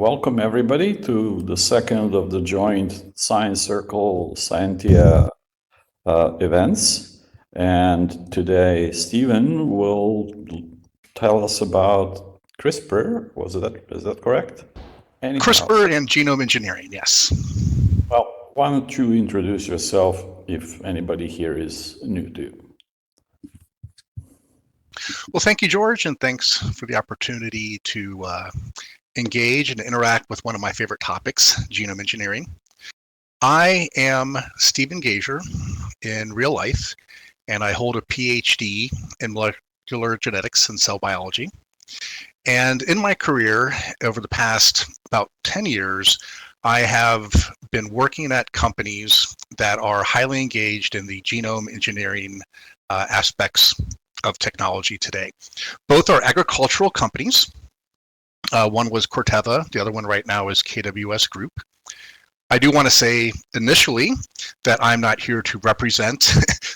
Welcome everybody to the second of the joint Science Circle Scientia events. And today Stephen will tell us about CRISPR. Is that correct? Anyhow. CRISPR and genome engineering, yes. Well, why don't you introduce yourself if anybody here is new to you? Well, thank you, George, and thanks for the opportunity to engage and interact with one of my favorite topics, genome engineering. I am Stephen Gasior in real life, and I hold a Ph.D. in molecular genetics and cell biology. And in my career, over the past about 10 years, I have been working at companies that are highly engaged in the genome engineering aspects of technology today. Both are agricultural companies. One was Corteva, the other one right now is KWS Group. I do want to say initially that I'm not here to represent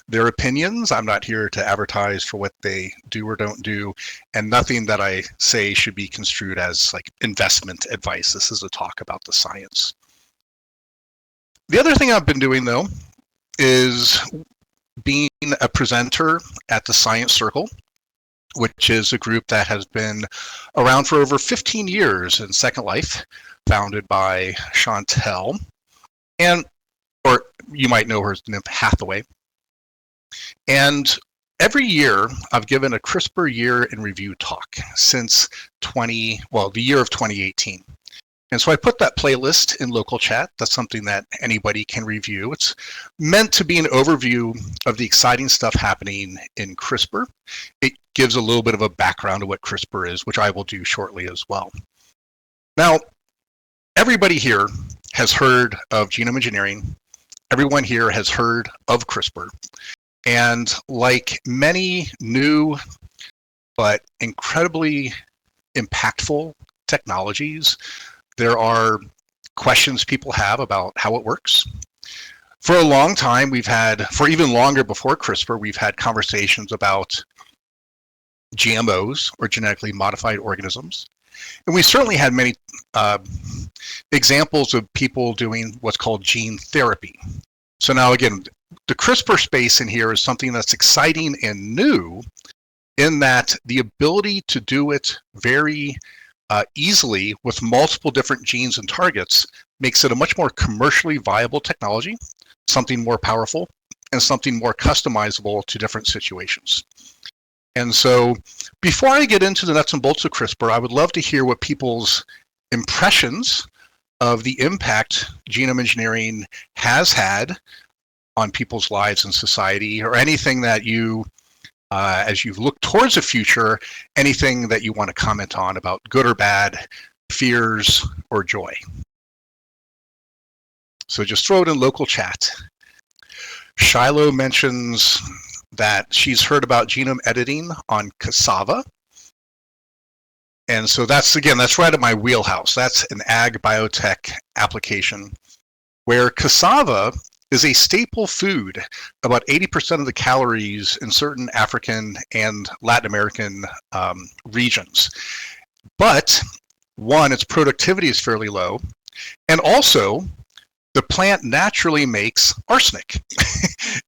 their opinions. I'm not here to advertise for what they do or don't do, and nothing that I say should be construed as like investment advice. This is a talk about the science. The other thing I've been doing though is being a presenter at the Science Circle, which is a group that has been around for over 15 years in Second Life, founded by Chantel, or you might know her as Nymph Hathaway. And every year I've given a CRISPR year in review talk since the year of 2018. And so I put that playlist in local chat. That's something that anybody can review. It's meant to be an overview of the exciting stuff happening in CRISPR. It gives a little bit of a background of what CRISPR is, which I will do shortly as well. Now, everybody here has heard of genome engineering. Everyone here has heard of CRISPR. And like many new but incredibly impactful technologies, there are questions people have about how it works. For a long time, for even longer before CRISPR, we've had conversations about GMOs, or genetically modified organisms. And we certainly had many examples of people doing what's called gene therapy. So now again, the CRISPR space in here is something that's exciting and new in that the ability to do it very easily with multiple different genes and targets makes it a much more commercially viable technology, something more powerful, and something more customizable to different situations. And so before I get into the nuts and bolts of CRISPR, I would love to hear what people's impressions of the impact genome engineering has had on people's lives and society, or anything that you as you look towards the future, anything that you want to comment on about good or bad, fears or joy. So just throw it in local chat. Shiloh mentions that she's heard about genome editing on cassava. And so that's right at my wheelhouse. That's an ag biotech application where cassava is a staple food. About 80% of the calories in certain African and Latin American regions. But one, its productivity is fairly low, and also the plant naturally makes arsenic.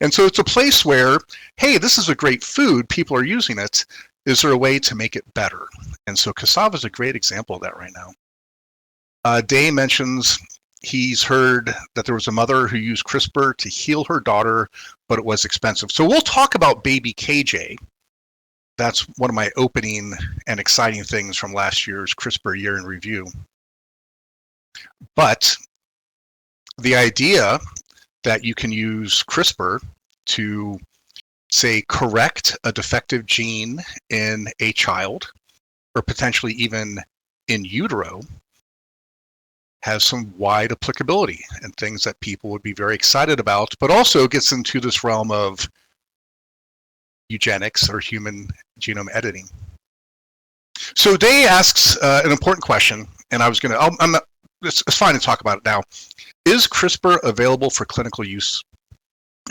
And so it's a place where, hey, this is a great food, people are using it. Is there a way to make it better? And so cassava is a great example of that right now. Day mentions he's heard that there was a mother who used CRISPR to heal her daughter, but it was expensive. So we'll talk about baby KJ. That's one of my opening and exciting things from last year's CRISPR year in review. But the idea that you can use CRISPR to, say, correct a defective gene in a child, or potentially even in utero, has some wide applicability and things that people would be very excited about, but also gets into this realm of eugenics or human genome editing. So Day asks an important question, and it's fine to talk about it now. Is CRISPR available for clinical use?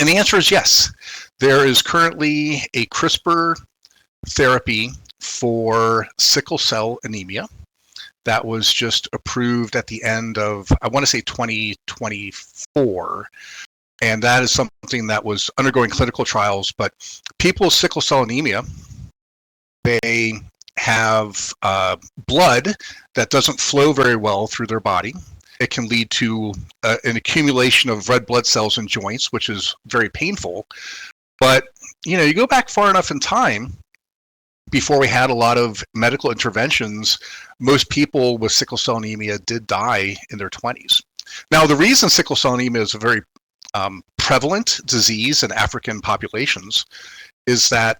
And the answer is yes. There is currently a CRISPR therapy for sickle cell anemia that was just approved at the end of, I want to say 2024. And that is something that was undergoing clinical trials. But people with sickle cell anemia, they have blood that doesn't flow very well through their body. It can lead to an accumulation of red blood cells in joints, which is very painful. But, you know, you go back far enough in time, before we had a lot of medical interventions, most people with sickle cell anemia did die in their 20s. Now, the reason sickle cell anemia is a very prevalent disease in African populations is that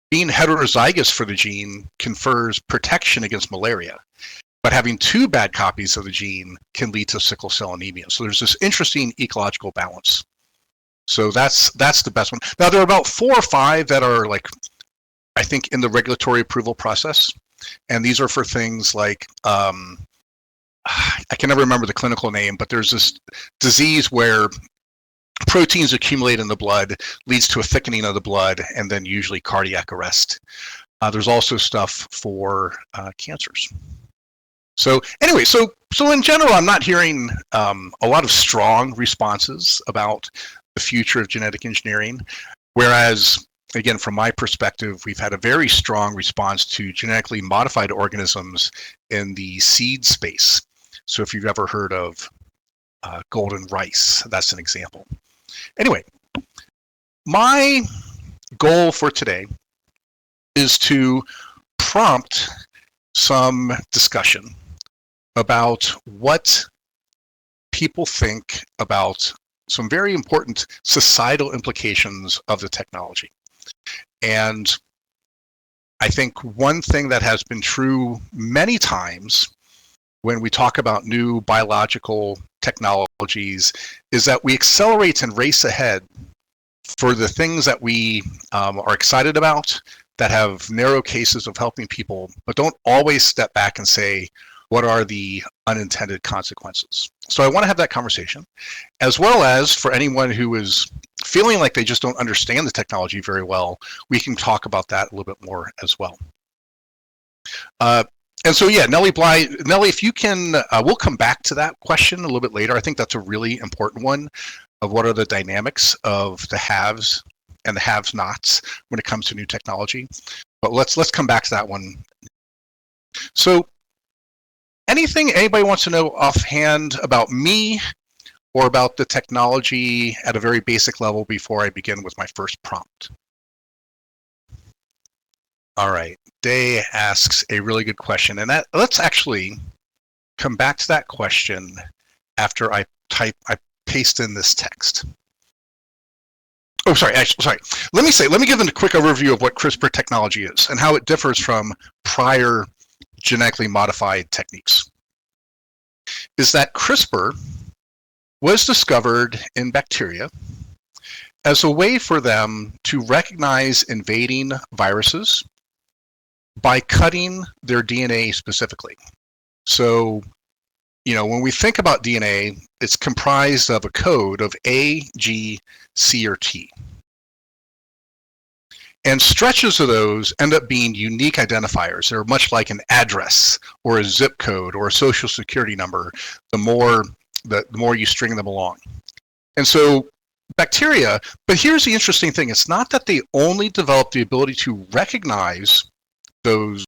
being heterozygous for the gene confers protection against malaria. But having two bad copies of the gene can lead to sickle cell anemia. So there's this interesting ecological balance. So that's the best one. Now, there are about 4 or 5 that are, like, I think, in the regulatory approval process. And these are for things like, I can never remember the clinical name, but there's this disease where proteins accumulate in the blood, leads to a thickening of the blood, and then usually cardiac arrest. There's also stuff for cancers. So anyway, so in general, I'm not hearing a lot of strong responses about the future of genetic engineering, whereas, again, from my perspective, we've had a very strong response to genetically modified organisms in the seed space. So if you've ever heard of golden rice, that's an example. Anyway, my goal for today is to prompt some discussion about what people think about some very important societal implications of the technology. And I think one thing that has been true many times when we talk about new biological technologies is that we accelerate and race ahead for the things that we are excited about, that have narrow cases of helping people, but don't always step back and say, what are the unintended consequences? So I want to have that conversation, as well as for anyone who is feeling like they just don't understand the technology very well, we can talk about that a little bit more as well. And so, yeah, Nellie Bly, Nellie, if you can, we'll come back to that question a little bit later. I think that's a really important one of what are the dynamics of the haves and the have-nots when it comes to new technology. But let's come back to that one. So, anything anybody wants to know offhand about me or about the technology at a very basic level before I begin with my first prompt? All right, Day asks a really good question, and that let's actually come back to that question after I paste in this text. Oh, sorry. Let me give them a quick overview of what CRISPR technology is and how it differs from prior genetically modified techniques. Is that CRISPR was discovered in bacteria as a way for them to recognize invading viruses by cutting their DNA specifically. So, you know, when we think about DNA, it's comprised of a code of A, G, C, or T. And stretches of those end up being unique identifiers. They're much like an address or a zip code or a social security number, the more you string them along. And so bacteria, but here's the interesting thing, it's not that they only developed the ability to recognize those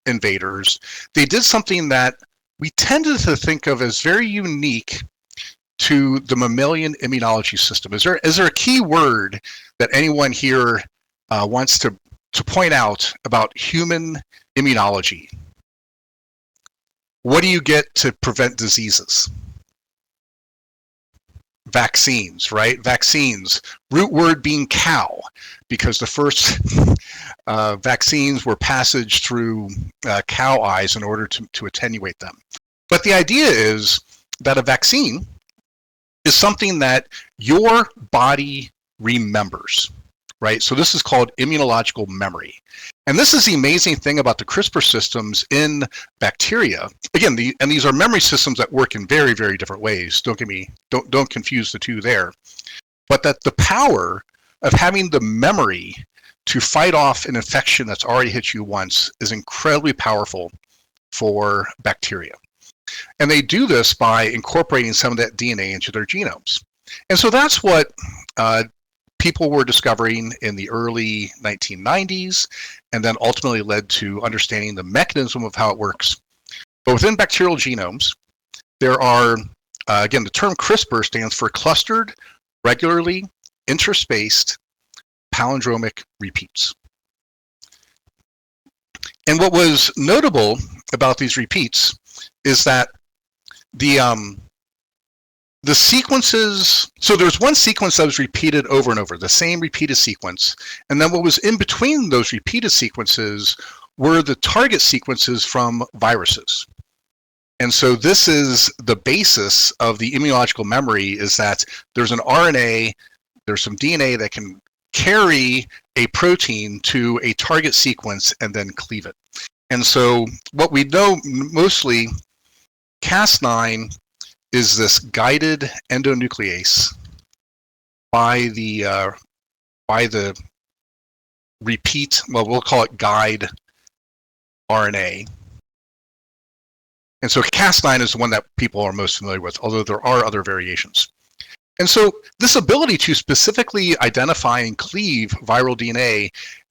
invaders. They did something that we tended to think of as very unique to the mammalian immunology system. Is there a key word that anyone here wants to point out about human immunology? What do you get to prevent diseases? Vaccines, right? Vaccines, root word being cow, because the first vaccines were passage through cow eyes in order to attenuate them. But the idea is that a vaccine is something that your body remembers, right? So this is called immunological memory. And this is the amazing thing about the CRISPR systems in bacteria. Again, these are memory systems that work in very, very different ways. Don't confuse the two there. But that the power of having the memory to fight off an infection that's already hit you once is incredibly powerful for bacteria. And they do this by incorporating some of that DNA into their genomes. And so that's what people were discovering in the early 1990s, and then ultimately led to understanding the mechanism of how it works. But within bacterial genomes, there are, again, the term CRISPR stands for clustered, regularly interspaced palindromic repeats. And what was notable about these repeats is that the sequences, so there's one sequence that was repeated over and over, the same repeated sequence, and then what was in between those repeated sequences were the target sequences from viruses. And so this is the basis of the immunological memory, is that there's an RNA, there's some DNA that can carry a protein to a target sequence and then cleave it. And so what we know mostly, Cas9 is this guided endonuclease by the repeat, well, we'll call it guide RNA. And so Cas9 is the one that people are most familiar with, although there are other variations. And so this ability to specifically identify and cleave viral DNA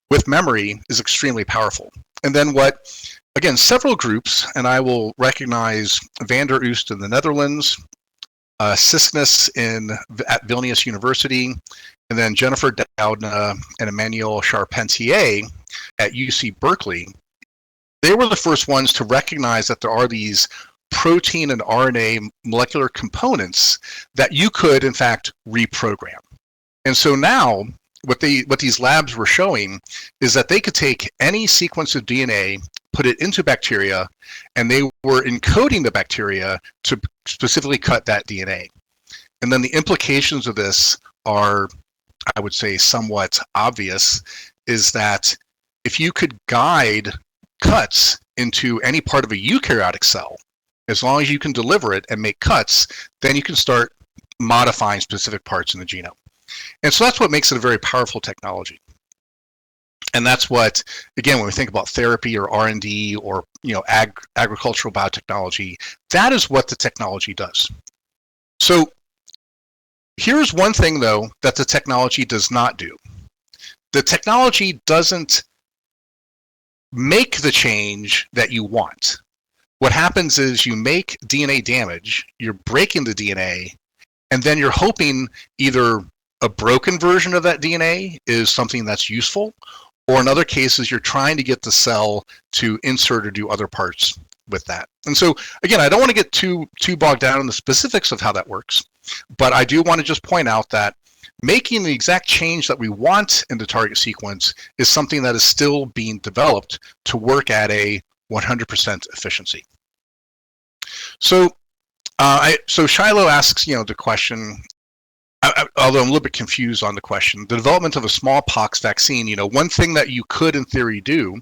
with memory is extremely powerful. And then what, again, several groups, and I will recognize Van der Oost in the Netherlands, Cisnes at Vilnius University, and then Jennifer Doudna and Emmanuel Charpentier at UC Berkeley. They were the first ones to recognize that there are these protein and RNA molecular components that you could, in fact, reprogram. And so now, what these labs were showing is that they could take any sequence of DNA, put it into bacteria, and they were encoding the bacteria to specifically cut that DNA. And then the implications of this are, I would say, somewhat obvious, is that if you could guide cuts into any part of a eukaryotic cell, as long as you can deliver it and make cuts, then you can start modifying specific parts in the genome. And so that's what makes it a very powerful technology. And that's what, again, when we think about therapy or R&D or agricultural biotechnology, that is what the technology does. So here's one thing, though, that the technology does not do. The technology doesn't make the change that you want. What happens is you make DNA damage, you're breaking the DNA, and then you're hoping either a broken version of that DNA is something that's useful, or in other cases, you're trying to get the cell to insert or do other parts with that. And so, again, I don't want to get too bogged down in the specifics of how that works, but I do want to just point out that making the exact change that we want in the target sequence is something that is still being developed to work at a 100% efficiency. So, so Shiloh asks, the question, although I'm a little bit confused on the question, the development of a smallpox vaccine, one thing that you could in theory do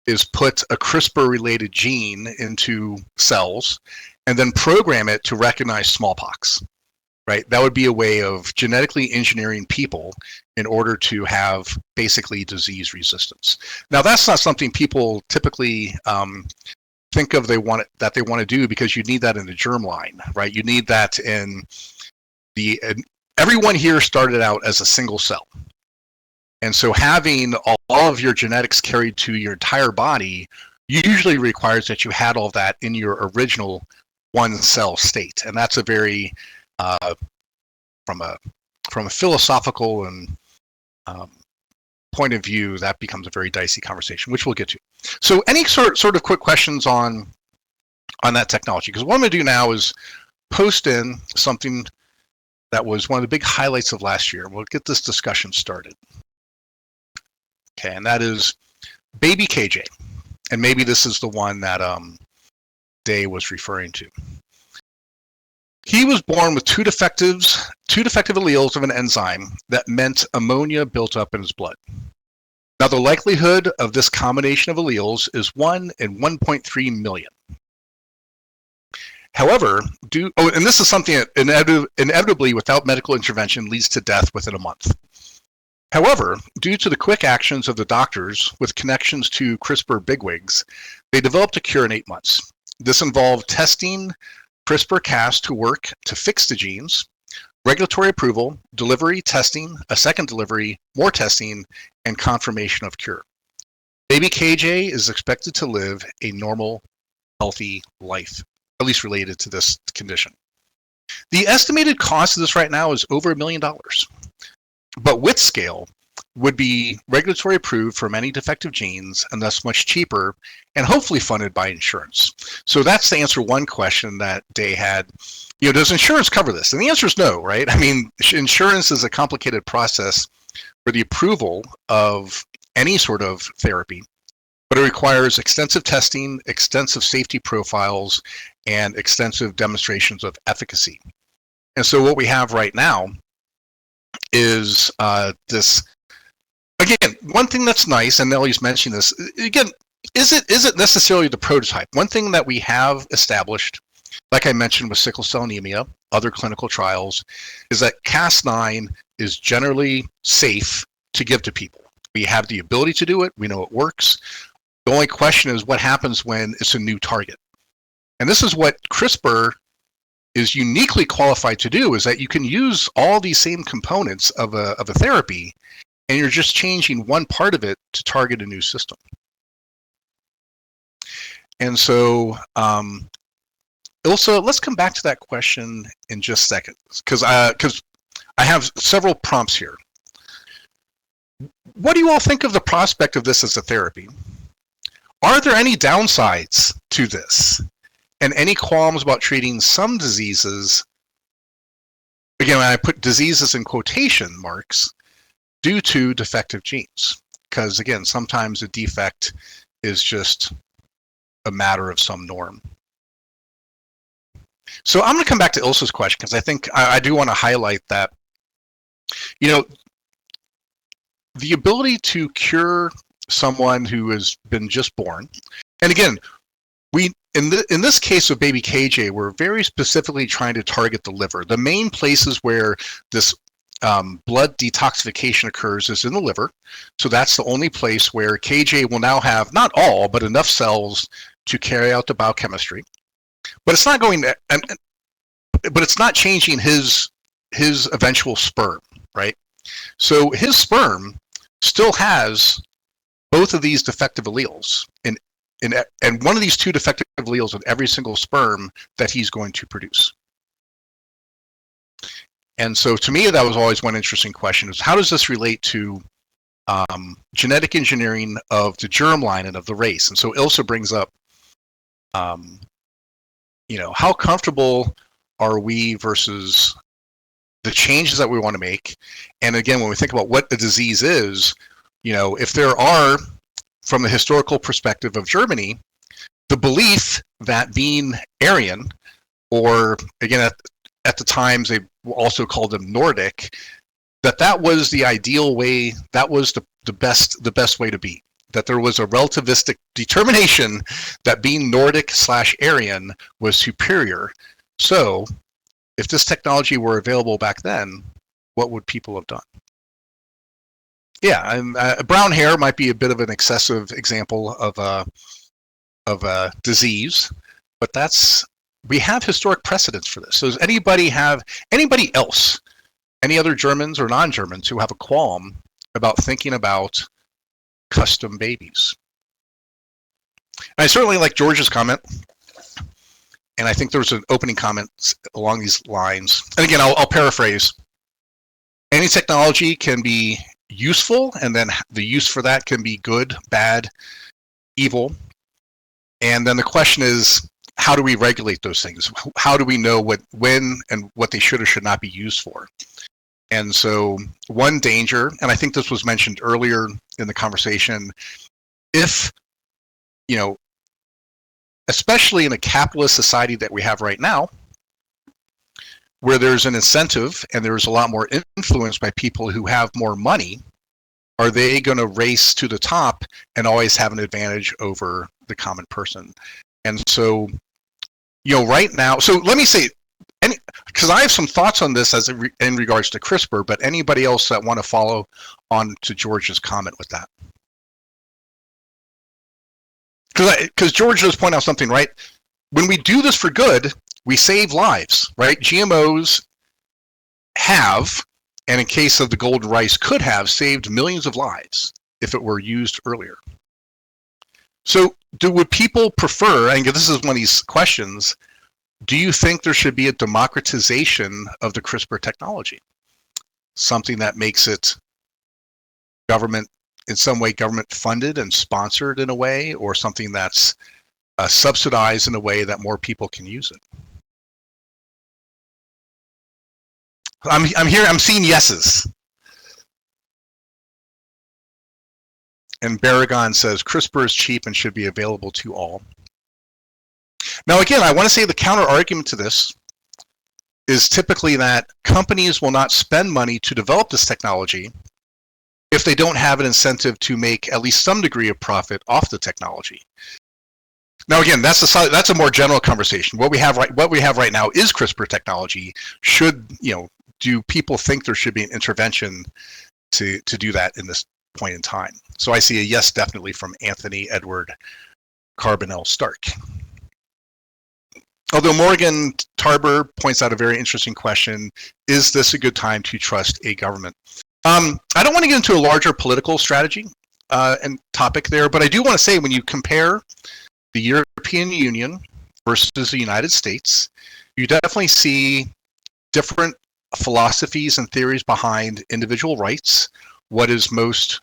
is put a CRISPR-related gene into cells and then program it to recognize smallpox, right? That would be a way of genetically engineering people in order to have basically disease resistance. Now, that's not something people typically think of they want to do, because you need that in the germline, right? You need that in everyone here started out as a single cell. And so having all of your genetics carried to your entire body usually requires that you had all that in your original one cell state. And that's a very, from a philosophical and point of view, that becomes a very dicey conversation, which we'll get to. So any sort of quick questions on that technology? Because what I'm going to do now is post in something that was one of the big highlights of last year. We'll get this discussion started. Okay, and that is baby KJ. And maybe this is the one that Day was referring to. He was born with two defective alleles of an enzyme that meant ammonia built up in his blood. Now, the likelihood of this combination of alleles is 1 in 1.3 million. However, and this is something that inevitably, without medical intervention, leads to death within a month. However, due to the quick actions of the doctors with connections to CRISPR bigwigs, They developed a cure in 8 months. This involved testing CRISPR-Cas to work to fix the genes, regulatory approval, delivery, testing, a second delivery, more testing, and confirmation of cure. Baby KJ is expected to live a normal, healthy life, at least related to this condition. The estimated cost of this right now is over $1 million, but with scale would be regulatory approved for many defective genes and thus much cheaper and hopefully funded by insurance. So that's to answer one question that Day had. Does insurance cover this? And the answer is no, right? I mean, insurance is a complicated process for the approval of any sort of therapy, but it requires extensive testing, extensive safety profiles, and extensive demonstrations of efficacy. And so what we have right now is this. Again, one thing that's nice, and Nellie's mentioning this, again, isn't necessarily the prototype. One thing that we have established, like I mentioned with sickle cell anemia, other clinical trials, is that Cas9 is generally safe to give to people. We have the ability to do it. We know it works. The only question is what happens when it's a new target. And this is what CRISPR is uniquely qualified to do, is that you can use all these same components of a therapy, and you're just changing one part of it to target a new system. And so, Ilse, let's come back to that question in just a second, because I have several prompts here. What do you all think of the prospect of this as a therapy? Are there any downsides to this? And any qualms about treating some diseases? Again, I put diseases in quotation marks, due to defective genes, because again, sometimes a defect is just a matter of some norm. So I'm going to come back to Ilse's question, because I think I do want to highlight that, the ability to cure someone who has been just born, and again, in this case of baby KJ, we're very specifically trying to target the liver. The main places where this blood detoxification occurs is in the liver. So that's the only place where KJ will now have, not all, but enough cells to carry out the biochemistry. But it's not going to, but it's not changing his eventual sperm, right? So his sperm still has both of these defective alleles and one of these two defective alleles in every single sperm that he's going to produce. And so to me, that was always one interesting question, is how does this relate to genetic engineering of the germline and of the race? And so Ilse brings up, how comfortable are we versus the changes that we want to make? And again, when we think about what a disease is, if there are, from the historical perspective of Germany, the belief that being Aryan, or again, at the times they also called them Nordic, that was the ideal way, that was the best way to be. That there was a relativistic determination that being Nordic/Aryan was superior. So if this technology were available back then, what would people have done? Yeah, and brown hair might be a bit of an excessive example of a disease, but we have historic precedents for this. So does anybody else, any other Germans or non-Germans who have a qualm about thinking about custom babies? And I certainly like George's comment, and I think there was an opening comment along these lines. And again, I'll paraphrase. Any technology can be useful, and then the use for that can be good, bad, evil. And then the question is, how do we regulate those things? How do we know when and what they should or should not be used for? And so one danger, and I think this was mentioned earlier in the conversation, if, especially in a capitalist society that we have right now, where there's an incentive and there's a lot more influence by people who have more money, are they going to race to the top and always have an advantage over the common person? And so, right now, so let me say, because I have some thoughts on this in regards to CRISPR, but anybody else that want to follow on to George's comment with that? because George does point out something, right? When we do this for good, we save lives, right? GMOs have, and in case of the golden rice, could have saved millions of lives if it were used earlier. So would people prefer, and this is one of these questions, do you think there should be a democratization of the CRISPR technology? Something that makes it government, in some way government funded and sponsored in a way, or something that's subsidized in a way that more people can use it? I'm seeing yeses. And Barragon says CRISPR is cheap and should be available to all. Now again, I want to say the counter argument to this is typically that companies will not spend money to develop this technology if they don't have an incentive to make at least some degree of profit off the technology. Now again, that's a more general conversation. What we have right now is CRISPR technology. Do people think there should be an intervention to do that in this point in time? So I see a yes, definitely, from Anthony Edward Carbonell Stark. Although Morgan Tarber points out a very interesting question, is this a good time to trust a government? I don't want to get into a larger political strategy and topic there, but I do want to say when you compare the European Union versus the United States, you definitely see different philosophies and theories behind individual rights, what is most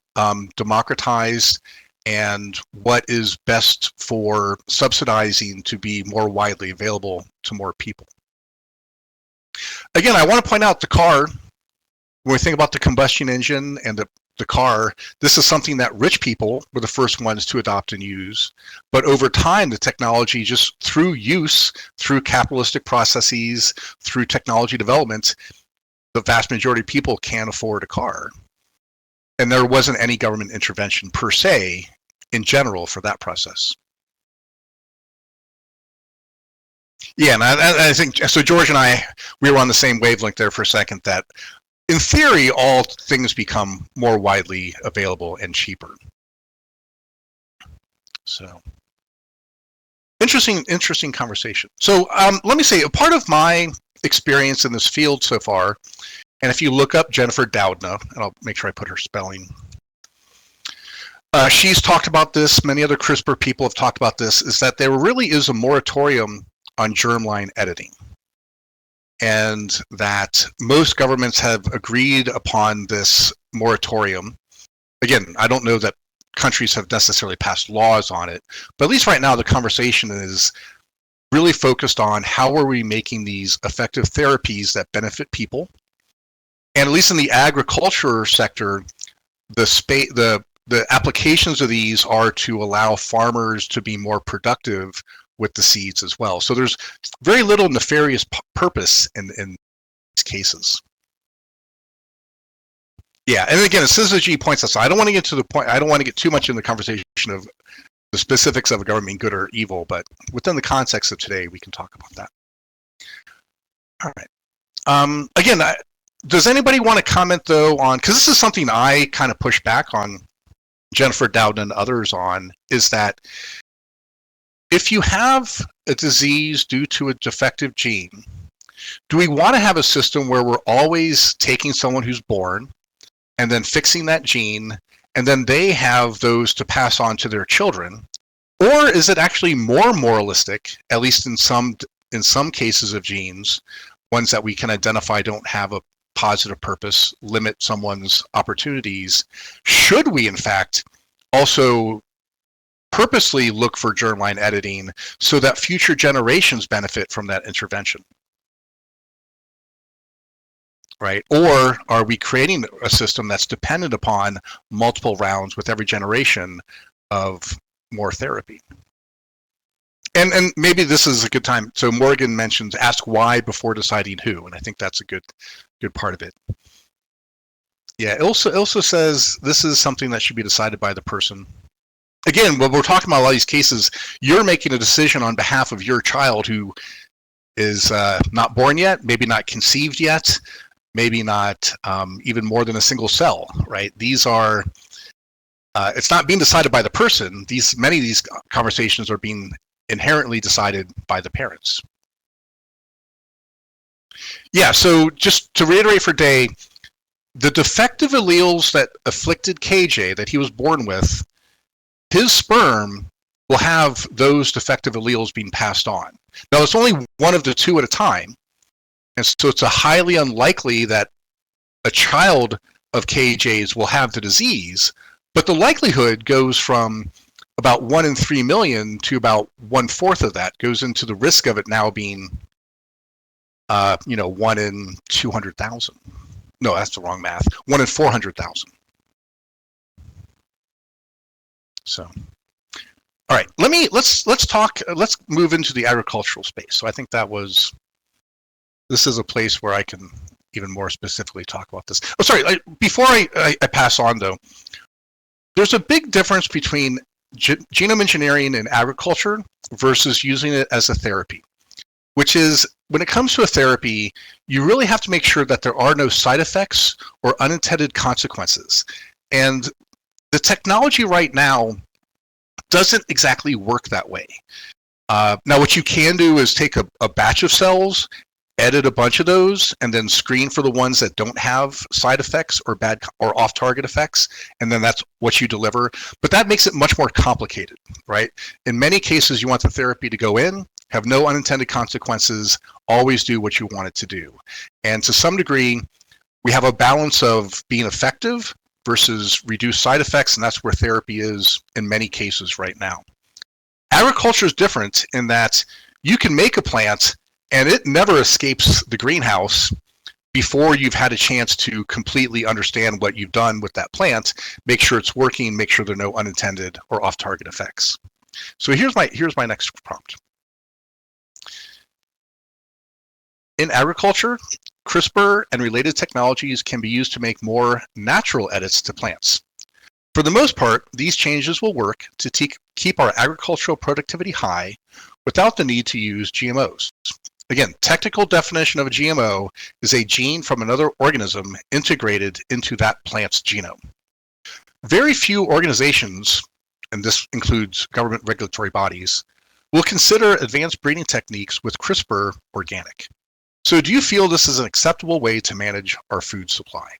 democratized, and what is best for subsidizing to be more widely available to more people. Again, I want to point out the car, when we think about the combustion engine and the car, this is something that rich people were the first ones to adopt and use. But over time, the technology, just through use, through capitalistic processes, through technology development, the vast majority of people can't afford a car. And there wasn't any government intervention per se, in general, for that process. Yeah, and I think, so George and I, we were on the same wavelength there for a second, that in theory, all things become more widely available and cheaper. So, interesting conversation. So let me say, a part of my experience in this field so far, and if you look up Jennifer Doudna, and I'll make sure I put her spelling, she's talked about this, many other CRISPR people have talked about this, is that there really is a moratorium on germline editing. And that most governments have agreed upon this moratorium. Again, I don't know that countries have necessarily passed laws on it, but at least right now the conversation is really focused on how are we making these effective therapies that benefit people. And at least in the agriculture sector, the applications of these are to allow farmers to be more productive with the seeds as well. So there's very little nefarious purpose in these cases. Yeah, and again, as Syzygy points out, so I don't want to get to the point, I don't want to get too much in the conversation of the specifics of a government being good or evil, but within the context of today, we can talk about that. All right. Again, does anybody want to comment though on, because this is something I kind of push back on Jennifer Doudna and others on, is that if you have a disease due to a defective gene, do we want to have a system where we're always taking someone who's born and then fixing that gene, and then they have those to pass on to their children? Or is it actually more moralistic, at least in some cases of genes, ones that we can identify don't have a positive purpose, limit someone's opportunities? Should we, in fact, also purposely look for germline editing so that future generations benefit from that intervention? Right? Or are we creating a system that's dependent upon multiple rounds with every generation of more therapy? And maybe this is a good time. So Morgan mentions ask why before deciding who, and I think that's a good part of it. Yeah, Ilsa says this is something that should be decided by the person. Again, when we're talking about a lot of these cases, you're making a decision on behalf of your child who is not born yet, maybe not conceived yet, maybe not even more than a single cell, right? These are It's not being decided by the person. Many of these conversations are being inherently decided by the parents. Yeah, so just to reiterate for Day, the defective alleles that afflicted KJ that he was born with, his sperm will have those defective alleles being passed on. Now, it's only one of the two at a time, and so it's a highly unlikely that a child of KJ's will have the disease, but the likelihood goes from about 1 in 3 million to about 1/4 of that goes into the risk of it now being 1 in 200,000. No, that's the wrong math. 1 in 400,000. So, all right, let's move into the agricultural space. So I think this is a place where I can even more specifically talk about this. Oh, sorry, before I pass on though, there's a big difference between genome engineering in agriculture versus using it as a therapy, which is when it comes to a therapy, you really have to make sure that there are no side effects or unintended consequences. And the technology right now doesn't exactly work that way. Now, what you can do is take a batch of cells, edit a bunch of those, and then screen for the ones that don't have side effects or bad or off-target effects, and then that's what you deliver. But that makes it much more complicated, right? In many cases, you want the therapy to go in, have no unintended consequences, always do what you want it to do. And to some degree, we have a balance of being effective versus reduced side effects, and that's where therapy is in many cases right now. Agriculture is different in that you can make a plant and it never escapes the greenhouse before you've had a chance to completely understand what you've done with that plant, make sure it's working, make sure there are no unintended or off-target effects. So here's my next prompt. In agriculture, CRISPR and related technologies can be used to make more natural edits to plants. For the most part, these changes will work to keep our agricultural productivity high without the need to use GMOs. Again, technical definition of a GMO is a gene from another organism integrated into that plant's genome. Very few organizations, and this includes government regulatory bodies, will consider advanced breeding techniques with CRISPR organic. So do you feel this is an acceptable way to manage our food supply?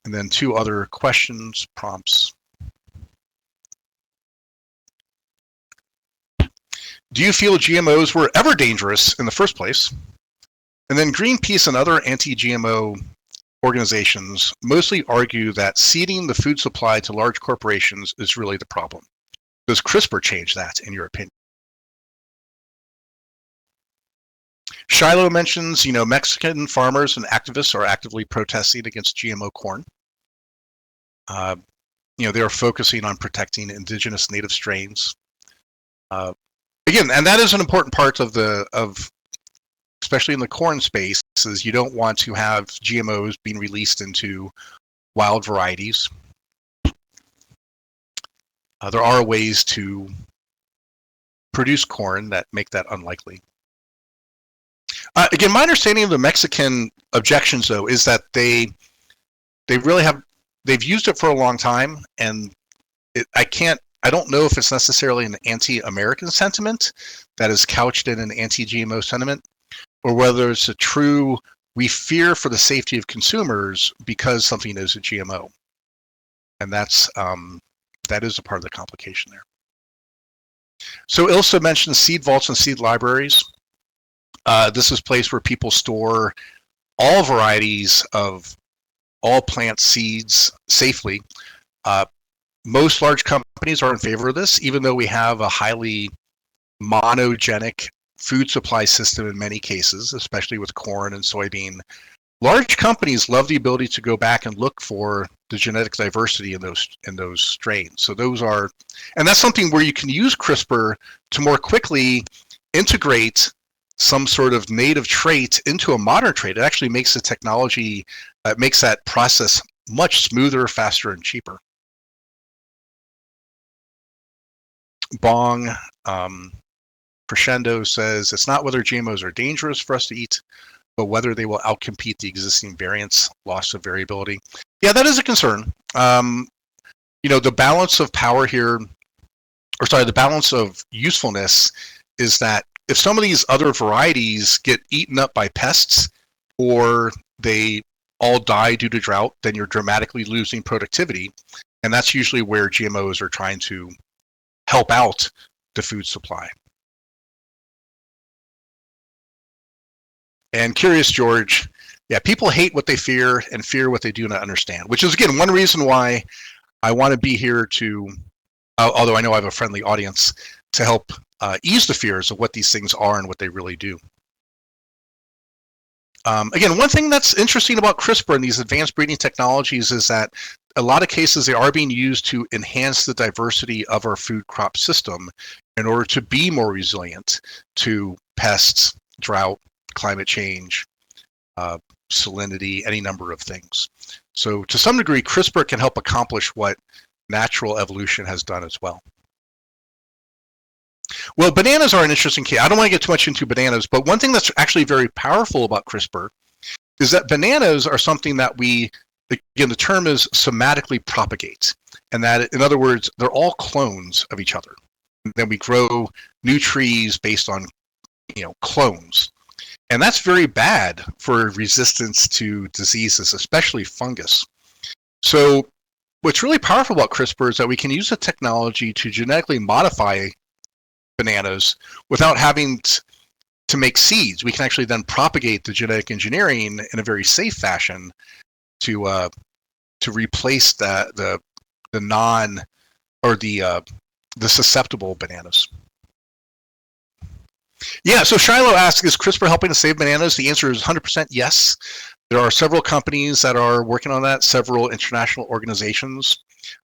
And then 2 other questions, prompts. Do you feel GMOs were ever dangerous in the first place? And then Greenpeace and other anti-GMO organizations mostly argue that ceding the food supply to large corporations is really the problem. Does CRISPR change that, in your opinion? Shiloh mentions, Mexican farmers and activists are actively protesting against GMO corn. They are focusing on protecting indigenous native strains. Again, and that is an important part of especially in the corn space, is you don't want to have GMOs being released into wild varieties. There are ways to produce corn that make that unlikely. Again, my understanding of the Mexican objections, though, is that they've used it for a long time, and I don't know if it's necessarily an anti-American sentiment that is couched in an anti-GMO sentiment, or whether it's a true, we fear for the safety of consumers because something is a GMO. And that is a part of the complication there. So Ilse mentioned seed vaults and seed libraries. This is a place where people store all varieties of all plant seeds safely. Most large companies are in favor of this, even though we have a highly monogenic food supply system in many cases, especially with corn and soybean. Large companies love the ability to go back and look for the genetic diversity in those strains. So and that's something where you can use CRISPR to more quickly integrate some sort of native trait into a modern trait. It actually makes the technology, makes that process much smoother, faster, and cheaper. Bong Crescendo says, it's not whether GMOs are dangerous for us to eat, but whether they will outcompete the existing variants, loss of variability. Yeah, that is a concern. The balance of power here, the balance of usefulness is that if some of these other varieties get eaten up by pests or they all die due to drought, then you're dramatically losing productivity. And that's usually where GMOs are trying to help out the food supply. And Curious George, yeah, people hate what they fear and fear what they do not understand, which is, again, one reason why I want to be here to, although I know I have a friendly audience, to help ease the fears of what these things are and what they really do. Again, one thing that's interesting about CRISPR and these advanced breeding technologies is that a lot of cases they are being used to enhance the diversity of our food crop system in order to be more resilient to pests, drought, climate change, salinity, any number of things. So to some degree, CRISPR can help accomplish what natural evolution has done as well. Well, bananas are an interesting case. I don't want to get too much into bananas, but one thing that's actually very powerful about CRISPR is that bananas are something that we, again, the term is somatically propagate. And that, in other words, they're all clones of each other. And then we grow new trees based on, clones. And that's very bad for resistance to diseases, especially fungus. So what's really powerful about CRISPR is that we can use the technology to genetically modify bananas without having to make seeds. We can actually then propagate the genetic engineering in a very safe fashion to replace the non or the susceptible bananas. Yeah, so Shiloh asks, is CRISPR helping to save bananas? The answer is 100% yes. There are several companies that are working on that, several international organizations.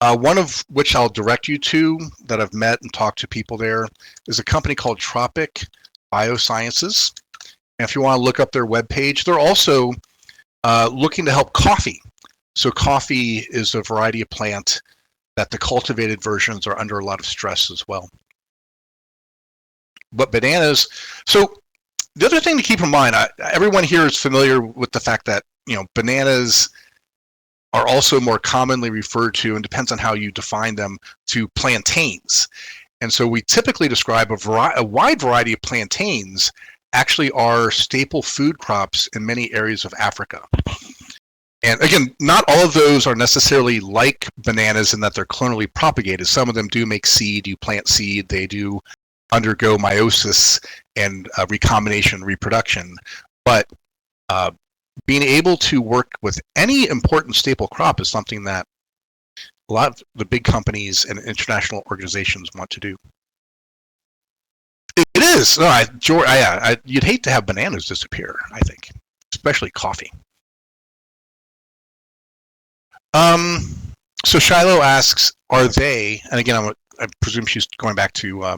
One of which I'll direct you to that I've met and talked to people there is a company called Tropic Biosciences. And if you want to look up their webpage, they're also looking to help coffee. So coffee is a variety of plant that the cultivated versions are under a lot of stress as well. But bananas, so the other thing to keep in mind, everyone here is familiar with the fact that, bananas are also more commonly referred to, and depends on how you define them, to plantains. And so we typically describe a wide variety of plantains actually are staple food crops in many areas of Africa. And again, not all of those are necessarily like bananas in that they're clonally propagated. Some of them do make seed, you plant seed, they do undergo meiosis and recombination reproduction. But being able to work with any important staple crop is something that a lot of the big companies and international organizations want to do. It is. No, you'd hate to have bananas disappear, I think, especially coffee. So Shiloh asks, are they, and again, I presume she's going back to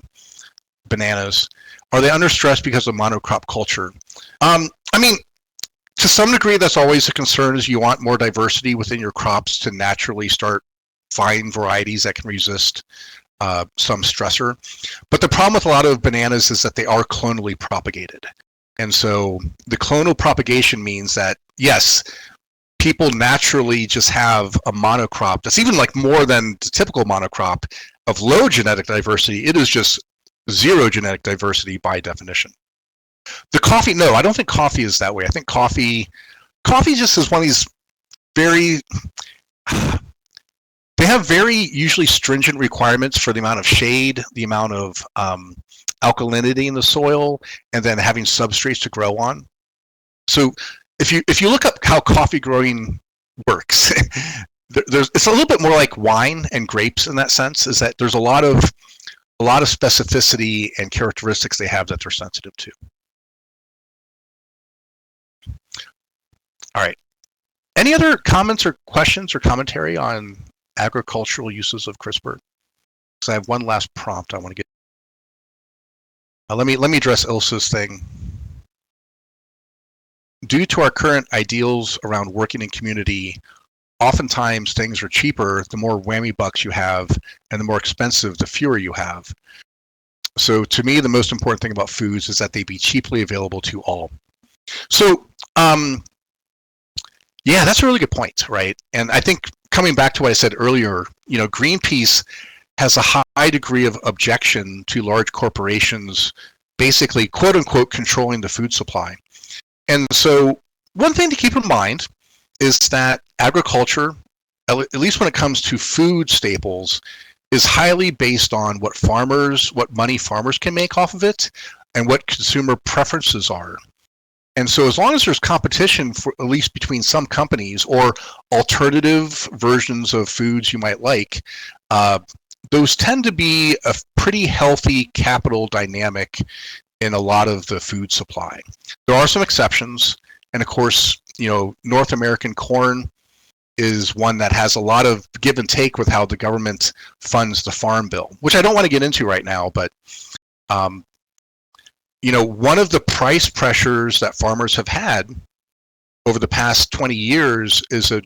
bananas, are they under stress because of monocrop culture? I mean, to some degree, that's always a concern, is you want more diversity within your crops to naturally start finding varieties that can resist some stressor. But the problem with a lot of bananas is that they are clonally propagated. And so the clonal propagation means that, yes, people naturally just have a monocrop that's even like more than the typical monocrop of low genetic diversity. It is just zero genetic diversity by definition. The coffee, no, I don't think coffee is that way. I think coffee just is one of these very, they have very usually stringent requirements for the amount of shade, the amount of alkalinity in the soil, and then having substrates to grow on. So if you look up how coffee growing works, it's a little bit more like wine and grapes in that sense, is that there's a lot of specificity and characteristics they have that they're sensitive to. All right. Any other comments or questions or commentary on agricultural uses of CRISPR? Because I have one last prompt I want to get. Let me address Ilsa's thing. Due to our current ideals around working in community, oftentimes things are cheaper the more whammy bucks you have, and the more expensive the fewer you have. So to me, the most important thing about foods is that they be cheaply available to all. So Yeah, that's a really good point, right? And I think coming back to what I said earlier, Greenpeace has a high degree of objection to large corporations basically, quote unquote, controlling the food supply. And so one thing to keep in mind is that agriculture, at least when it comes to food staples, is highly based on what money farmers can make off of it and what consumer preferences are. And so as long as there's competition, for at least between some companies or alternative versions of foods you might like, those tend to be a pretty healthy capital dynamic in a lot of the food supply. There are some exceptions, and of course, North American corn is one that has a lot of give and take with how the government funds the farm bill, which I don't want to get into right now, but one of the price pressures that farmers have had over the past 20 years is a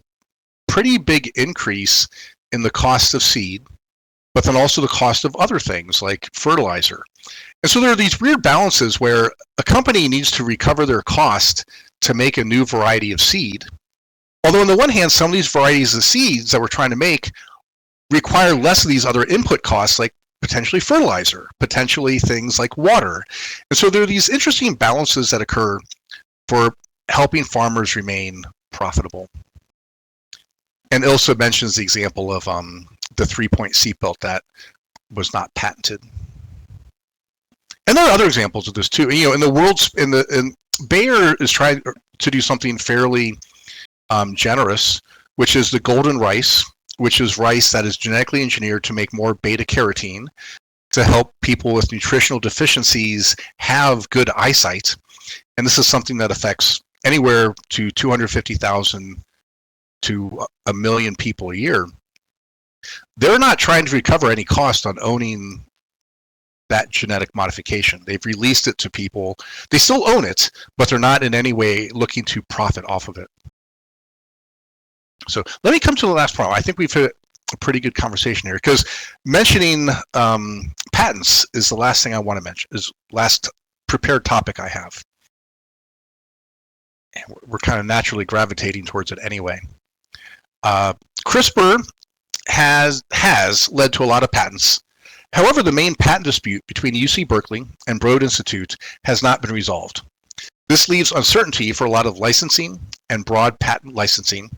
pretty big increase in the cost of seed, but then also the cost of other things like fertilizer. And so there are these weird balances where a company needs to recover their cost to make a new variety of seed. Although on the one hand, some of these varieties of seeds that we're trying to make require less of these other input costs, like potentially fertilizer, potentially things like water. And so there are these interesting balances that occur for helping farmers remain profitable. And Ilse mentions the example of the 3-point seatbelt that was not patented. And there are other examples of this too. In the world's, Bayer is trying to do something fairly generous, which is the golden rice, which is rice that is genetically engineered to make more beta carotene to help people with nutritional deficiencies have good eyesight. And this is something that affects anywhere to 250,000 to 1 million people a year. They're not trying to recover any cost on owning that genetic modification. They've released it to people. They still own it, but they're not in any way looking to profit off of it. So let me come to the last point. I think we've had a pretty good conversation here, because mentioning patents is the last thing I want to mention, is last prepared topic I have. And we're kind of naturally gravitating towards it anyway. CRISPR has led to a lot of patents. However, the main patent dispute between UC Berkeley and Broad Institute has not been resolved. This leaves uncertainty for a lot of licensing and broad patent licensing,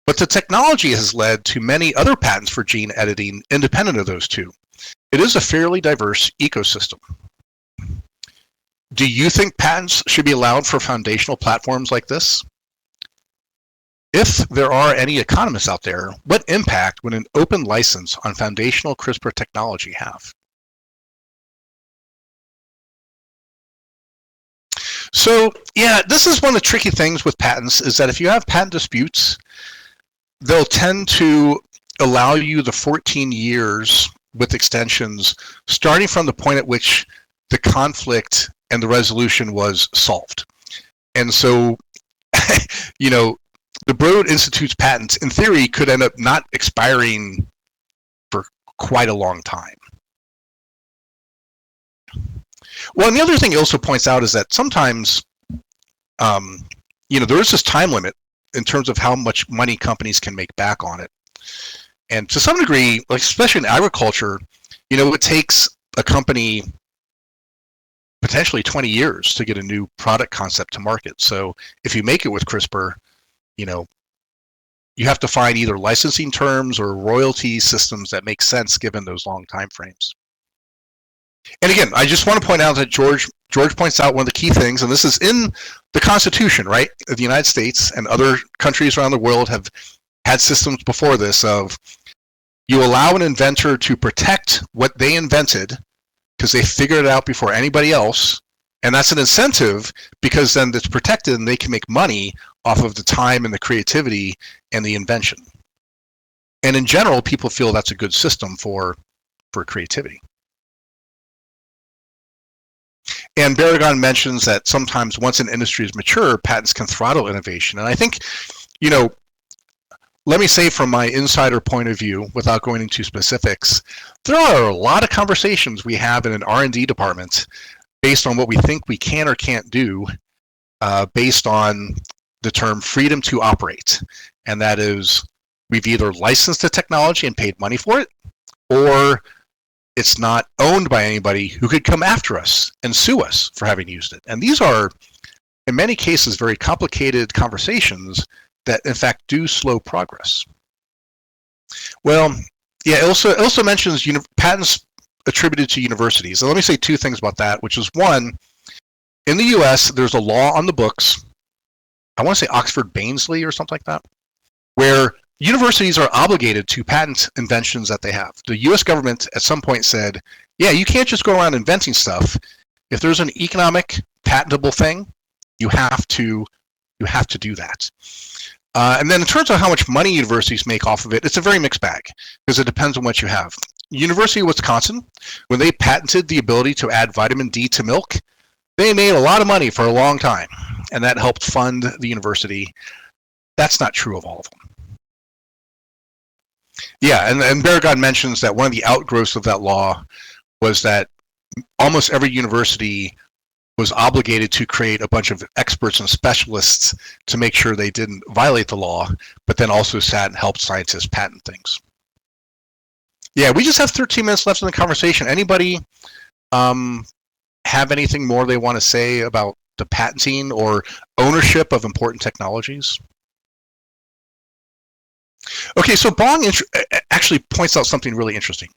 but the technology has led to many other patents for gene editing independent of those two. It is a fairly diverse ecosystem. Do you think patents should be allowed for foundational platforms like this? If there are any economists out there, what impact would an open license on foundational CRISPR technology have? So, yeah, this is one of the tricky things with patents, is that if you have patent disputes, they'll tend to allow you the 14 years with extensions, starting from the point at which the conflict and the resolution was solved. And so, the Broad Institute's patents, in theory, could end up not expiring for quite a long time. Well, and the other thing it also points out is that sometimes, there is this time limit in terms of how much money companies can make back on it. And to some degree, like especially in agriculture, it takes a company potentially 20 years to get a new product concept to market. So if you make it with CRISPR, you have to find either licensing terms or royalty systems that make sense given those long time frames. And again, I just want to point out that George points out one of the key things, and this is in the Constitution, right, of the United States, and other countries around the world have had systems before this of you allow an inventor to protect what they invented because they figured it out before anybody else, and that's an incentive because then it's protected and they can make money off of the time and the creativity and the invention. And in general, people feel that's a good system for creativity. And Barragan mentions that sometimes once an industry is mature, patents can throttle innovation. And I think, let me say from my insider point of view, without going into specifics, there are a lot of conversations we have in an R&D department based on what we think we can or can't do, based on the term freedom to operate. And that is, we've either licensed the technology and paid money for it, or it's not owned by anybody who could come after us and sue us for having used it. And these are, in many cases, very complicated conversations that, in fact, do slow progress. Well, yeah, it also mentions patents attributed to universities. So let me say two things about that, which is one, in the US, there's a law on the books, I want to say Oxford-Bainsley or something like that, where universities are obligated to patent inventions that they have. The US government at some point said, yeah, you can't just go around inventing stuff. If there's an economic patentable thing, you have to do that. And then in terms of how much money universities make off of it, it's a very mixed bag because it depends on what you have. University of Wisconsin, when they patented the ability to add vitamin D to milk, they made a lot of money for a long time, and that helped fund the university. That's not true of all of them. Yeah, and Baragon mentions that one of the outgrowths of that law was that almost every university was obligated to create a bunch of experts and specialists to make sure they didn't violate the law, but then also sat and helped scientists patent things. Yeah, we just have 13 minutes left in the conversation. Anybody have anything more they want to say about the patenting or ownership of important technologies? Okay, so Bong actually points out something really interesting.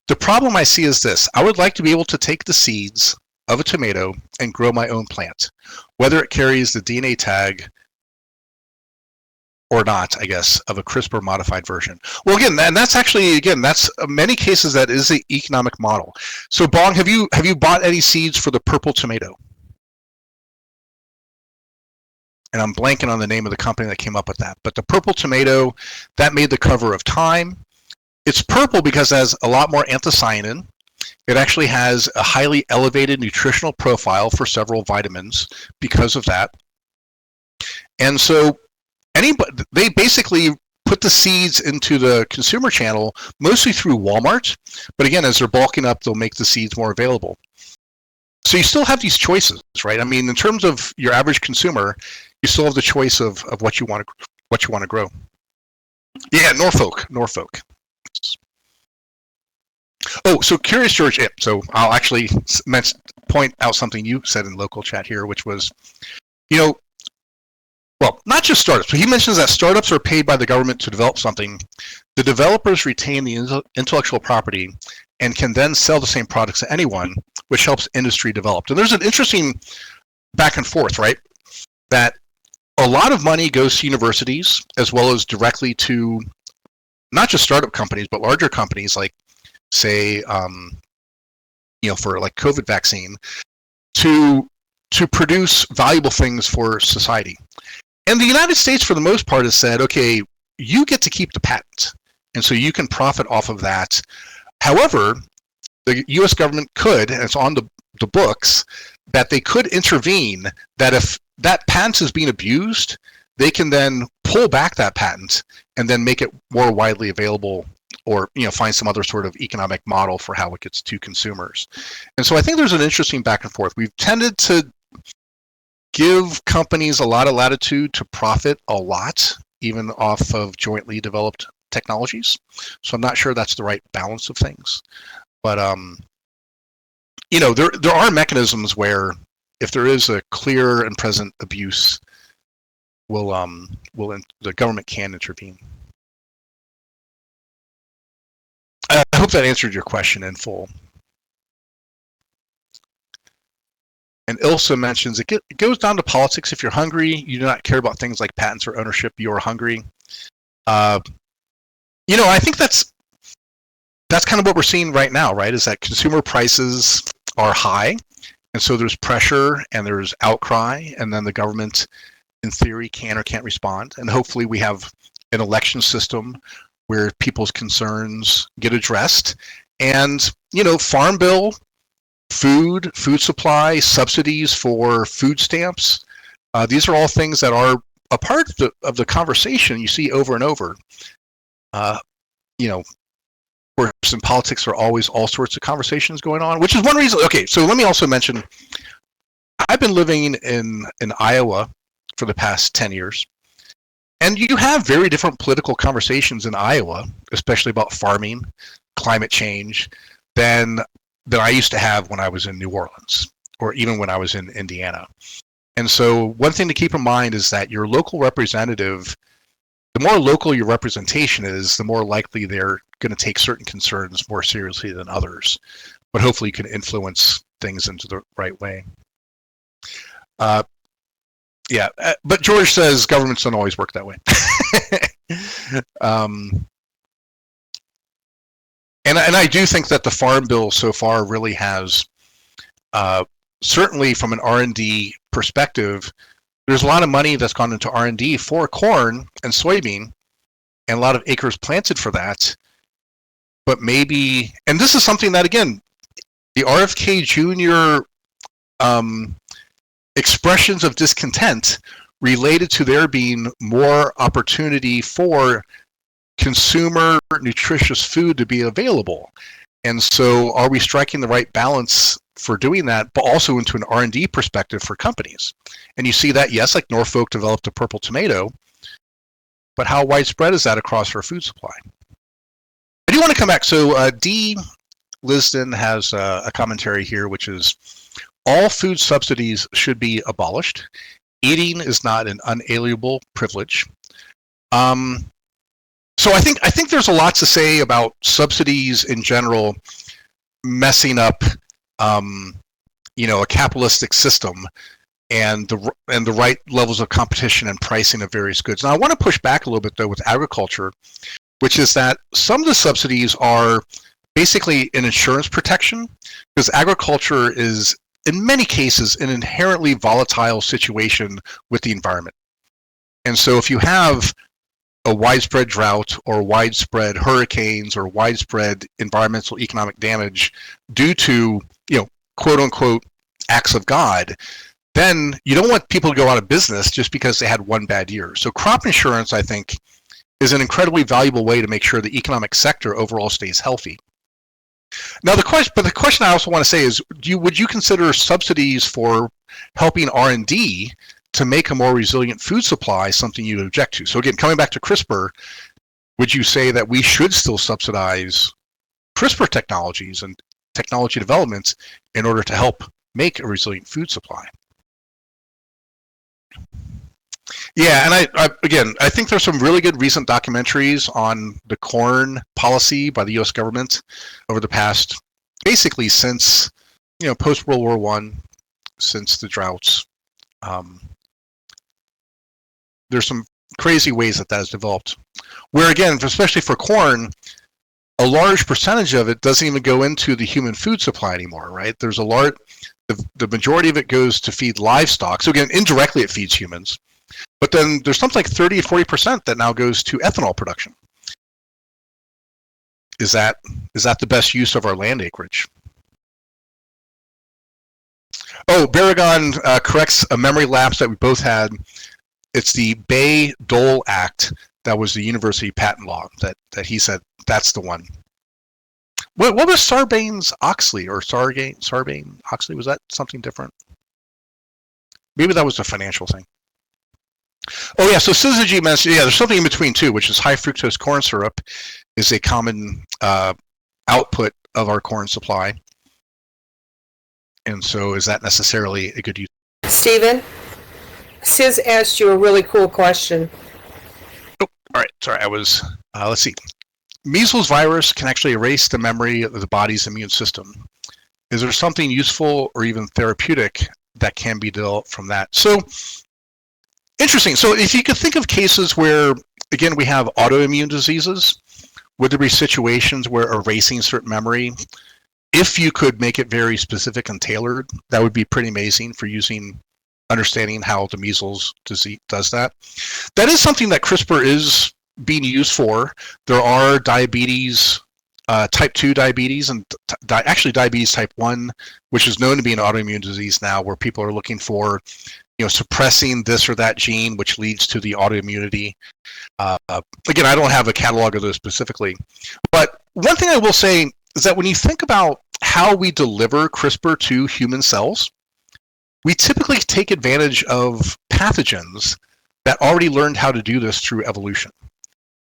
The problem I see is this. I would like to be able to take the seeds of a tomato and grow my own plant, whether it carries the DNA tag or not, I guess, of a CRISPR modified version. Well, again, and that's actually, again, that's many cases that is the economic model. So Bong, have you bought any seeds for the purple tomato? And I'm blanking on the name of the company that came up with that. But the purple tomato, that made the cover of Time. It's purple because it has a lot more anthocyanin. It actually has a highly elevated nutritional profile for several vitamins because of that. And so they basically put the seeds into the consumer channel mostly through Walmart. But again, as they're bulking up, they'll make the seeds more available. So you still have these choices, right? I mean, in terms of your average consumer, you still have the choice of what you want to grow. Yeah, Norfolk. Oh, so Curious George, so I'll actually point out something you said in local chat here, which was, well, not just startups, but he mentions that startups are paid by the government to develop something. The developers retain the intellectual property and can then sell the same products to anyone, which helps industry develop. And there's an interesting back and forth, right? That a lot of money goes to universities as well as directly to not just startup companies, but larger companies like, say, for like COVID vaccine, to produce valuable things for society. And the United States, for the most part, has said, okay, you get to keep the patent, and so you can profit off of that. However, the U.S. government could, and it's on the books, that they could intervene, that if that patent is being abused, they can then pull back that patent and then make it more widely available, or find some other sort of economic model for how it gets to consumers. And so I think there's an interesting back and forth. We've tended to give companies a lot of latitude to profit a lot, even off of jointly developed technologies. So I'm not sure that's the right balance of things. But there are mechanisms where if there is a clear and present abuse, the government can intervene. I hope that answered your question in full. And Ilsa mentions it goes down to politics. If you're hungry, you do not care about things like patents or ownership, you're hungry. I think that's kind of what we're seeing right now, right? Is that consumer prices are high, and so there's pressure and there's outcry, and then the government, in theory, can or can't respond. And hopefully we have an election system where people's concerns get addressed. And, Farm Bill, food supply, subsidies for food stamps, these are all things that are a part of the conversation you see over and over. Of course, in politics, there are always all sorts of conversations going on, which is one reason. Okay, so let me also mention, I've been living in Iowa for the past 10 years. And you have very different political conversations in Iowa, especially about farming, climate change, than I used to have when I was in New Orleans, or even when I was in Indiana. And so one thing to keep in mind is that your local representative, the more local your representation is, the more likely they're going to take certain concerns more seriously than others. But hopefully you can influence things into the right way. Yeah, but George says governments don't always work that way. And I do think that the Farm Bill so far really has, certainly from an R&D perspective, there's a lot of money that's gone into R&D for corn and soybean, and a lot of acres planted for that. But maybe, and this is something that, again, the RFK Jr. Expressions of discontent related to there being more opportunity for consumer nutritious food to be available. And so are we striking the right balance for doing that, but also into an R&D perspective for companies? And you see that, yes, like Norfolk developed a purple tomato, but how widespread is that across our food supply? I do want to come back. So D. Lisden has a commentary here, which is, all food subsidies should be abolished. Eating is not an unalienable privilege. So I think there's a lot to say about subsidies in general messing up, a capitalistic system and the right levels of competition and pricing of various goods. Now I want to push back a little bit though with agriculture, which is that some of the subsidies are basically an insurance protection, because agriculture is in many cases an inherently volatile situation with the environment. And so if you have a widespread drought or widespread hurricanes or widespread environmental economic damage due to, quote unquote, acts of God, then you don't want people to go out of business just because they had one bad year. So crop insurance, I think, is an incredibly valuable way to make sure the economic sector overall stays healthy. Now, the question I also want to say is, would you consider subsidies for helping R&D to make a more resilient food supply something you'd object to? So again, coming back to CRISPR, would you say that we should still subsidize CRISPR technologies and technology developments in order to help make a resilient food supply? Yeah, and I think there's some really good recent documentaries on the corn policy by the U.S. government over the past, basically since, post World War I, since the droughts. There's some crazy ways that has developed. Where again, especially for corn, a large percentage of it doesn't even go into the human food supply anymore, right? There's the majority of it goes to feed livestock. So again, indirectly it feeds humans. But then there's something like 30 or 40% that now goes to ethanol production. Is that the best use of our land acreage? Oh, Barragan corrects a memory lapse that we both had. It's the Bayh-Dole Act that was the university patent law that he said that's the one. What was Sarbanes-Oxley or Sarbanes-Oxley? Was that something different? Maybe that was a financial thing. Oh yeah, so Syzygy mentioned, there's something in between too, which is high fructose corn syrup is a common output of our corn supply. And so is that necessarily a good use? Stephen, Sis asked you a really cool question. Oh, all right, sorry, let's see. Measles virus can actually erase the memory of the body's immune system. Is there something useful or even therapeutic that can be developed from that? So, interesting. So if you could think of cases where, again, we have autoimmune diseases, would there be situations where erasing certain memory, if you could make it very specific and tailored, that would be pretty amazing for understanding how the measles disease does that. That is something that CRISPR is being used for. There are diabetes, type 2 diabetes, and actually diabetes type 1, which is known to be an autoimmune disease now, where people are looking for suppressing this or that gene, which leads to the autoimmunity. Again, I don't have a catalog of those specifically. But one thing I will say is that when you think about how we deliver CRISPR to human cells, we typically take advantage of pathogens that already learned how to do this through evolution.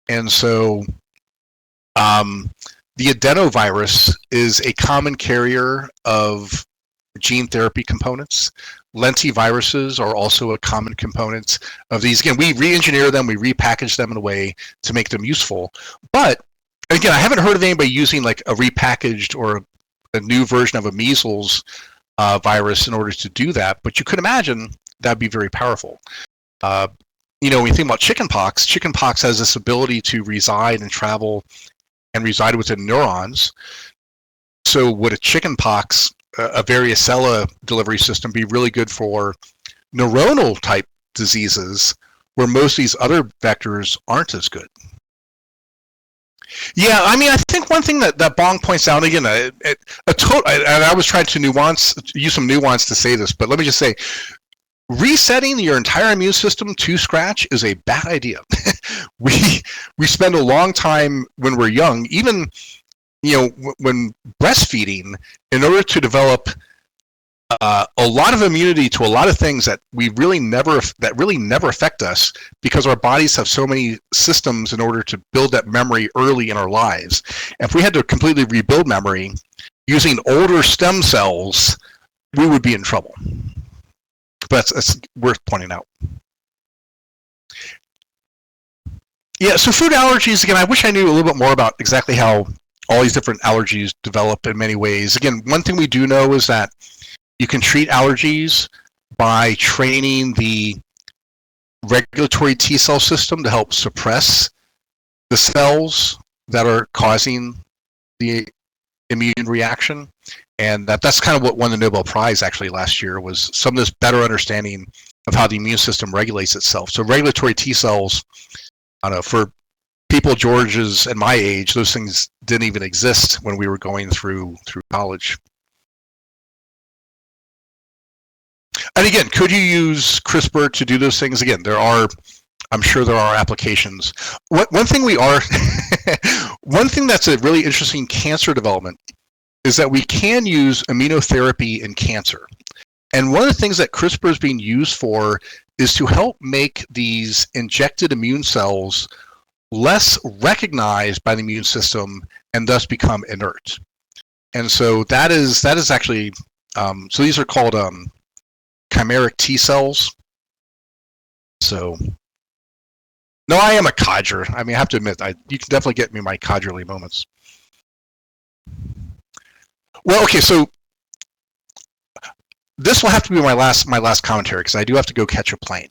And so the adenovirus is a common carrier of gene therapy components. Lentiviruses are also a common component of these. Again, we re-engineer them, we repackage them in a way to make them useful. But again, I haven't heard of anybody using like a repackaged or a new version of a measles virus in order to do that. But you could imagine that'd be very powerful. You know, when you think about chickenpox has this ability to reside and travel and reside within neurons. So would a chickenpox, a varicella delivery system, be really good for neuronal type diseases where most of these other vectors aren't as good? Yeah, I mean, I think one thing that Bong points out, again, and I was trying to use some nuance to say this, but let me just say, resetting your entire immune system to scratch is a bad idea. we spend a long time when we're young, even when breastfeeding, in order to develop a lot of immunity to a lot of things that really never affect us, because our bodies have so many systems in order to build that memory early in our lives. And if we had to completely rebuild memory using older stem cells, we would be in trouble. But that's worth pointing out. Yeah, so food allergies, again, I wish I knew a little bit more about exactly how all these different allergies develop in many ways. Again, one thing we do know is that you can treat allergies by training the regulatory T cell system to help suppress the cells that are causing the immune reaction. And that's kind of what won the Nobel Prize actually last year, was some of this better understanding of how the immune system regulates itself. So regulatory T cells, I don't know, for people George's and my age, those things didn't even exist when we were going through college. And again, could you use CRISPR to do those things? Again, I'm sure there are applications. One thing that's a really interesting cancer development is that we can use immunotherapy in cancer. And one of the things that CRISPR is being used for is to help make these injected immune cells less recognized by the immune system and thus become inert. And so that is actually, so these are called chimeric T cells. So, no, I am a codger. I mean, I have to admit, you can definitely get me my codgerly moments. Well, okay, so this will have to be my last commentary, because I do have to go catch a plane.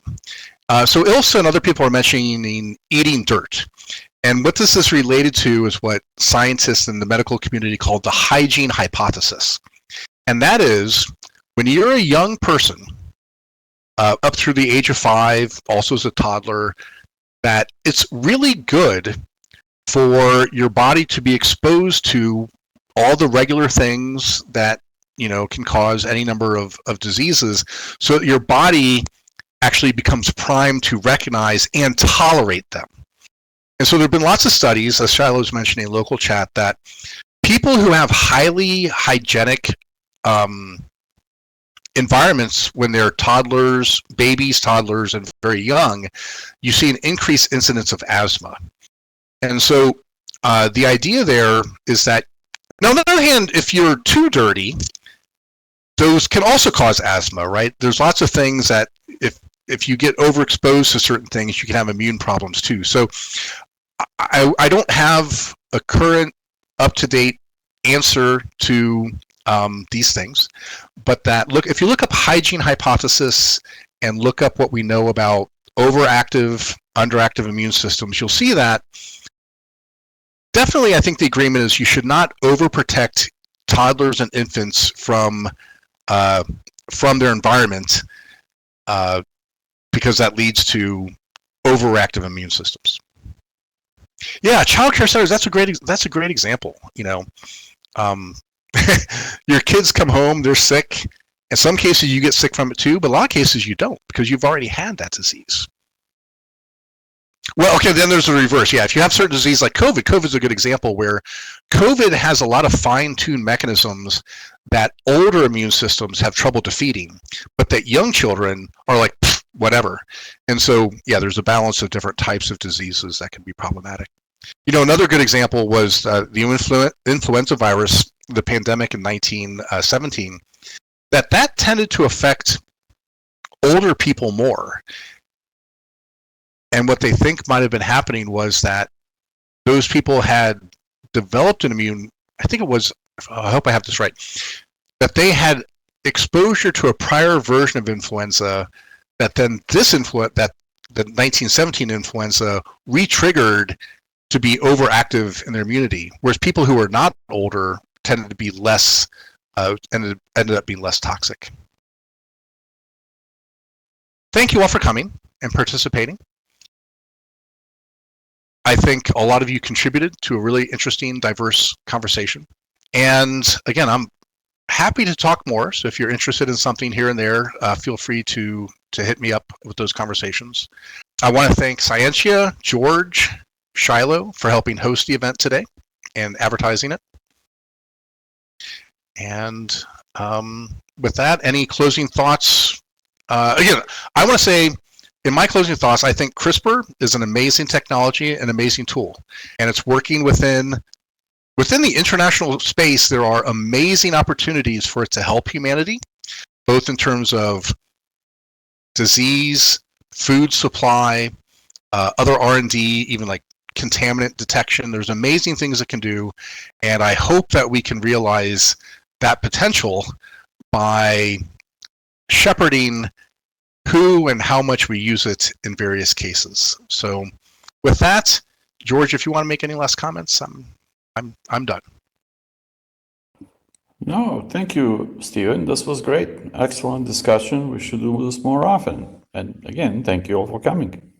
So Ilse and other people are mentioning eating dirt. And what this is related to is what scientists in the medical community call the hygiene hypothesis. And that is, when you're a young person, up through the age of 5, also as a toddler, that it's really good for your body to be exposed to all the regular things that can cause any number of diseases, so that your body actually becomes primed to recognize and tolerate them. And so there have been lots of studies, as Shiloh was mentioning in local chat, that people who have highly hygienic environments when they're toddlers, babies, toddlers, and very young, you see an increased incidence of asthma. And so the idea there is that, now, on the other hand, if you're too dirty, those can also cause asthma, right? There's lots of things that if you get overexposed to certain things, you can have immune problems too. So I don't have a current up-to-date answer to these things, but if you look up hygiene hypothesis and look up what we know about overactive, underactive immune systems, you'll see that definitely, I think the agreement is you should not overprotect toddlers and infants from their environment, because that leads to overactive immune systems. Yeah, child care centers. That's a great example. Your kids come home, they're sick. In some cases, you get sick from it too, but a lot of cases you don't, because you've already had that disease. Well, okay, then there's the reverse. Yeah, if you have certain disease like COVID, COVID's a good example where COVID has a lot of fine-tuned mechanisms that older immune systems have trouble defeating, but that young children are like, whatever. And so, yeah, there's a balance of different types of diseases that can be problematic. You know, another good example was the influenza virus, the pandemic in 1917, that tended to affect older people more. And what they think might have been happening was that those people had developed an immune, I think it was, I hope I have this right, that they had exposure to a prior version of influenza that then that the 1917 influenza re-triggered to be overactive in their immunity, whereas people who were not older tended to be less, ended up being less toxic. Thank you all for coming and participating. I think a lot of you contributed to a really interesting, diverse conversation. And again, I'm happy to talk more. So if you're interested in something here and there, feel free to hit me up with those conversations. I want to thank Scientia, George, Shiloh for helping host the event today and advertising it. And with that, any closing thoughts? Again, I want to say, in my closing thoughts, I think CRISPR is an amazing technology, an amazing tool, and it's working within the international space. There are amazing opportunities for it to help humanity, both in terms of disease, food supply, other R&D, even like contaminant detection. There's amazing things it can do, and I hope that we can realize that potential by shepherding who and how much we use it in various cases. So with that, George, if you want to make any last comments, I'm done. No, thank you, Stephen. This was great. Excellent discussion. We should do this more often. And again, thank you all for coming.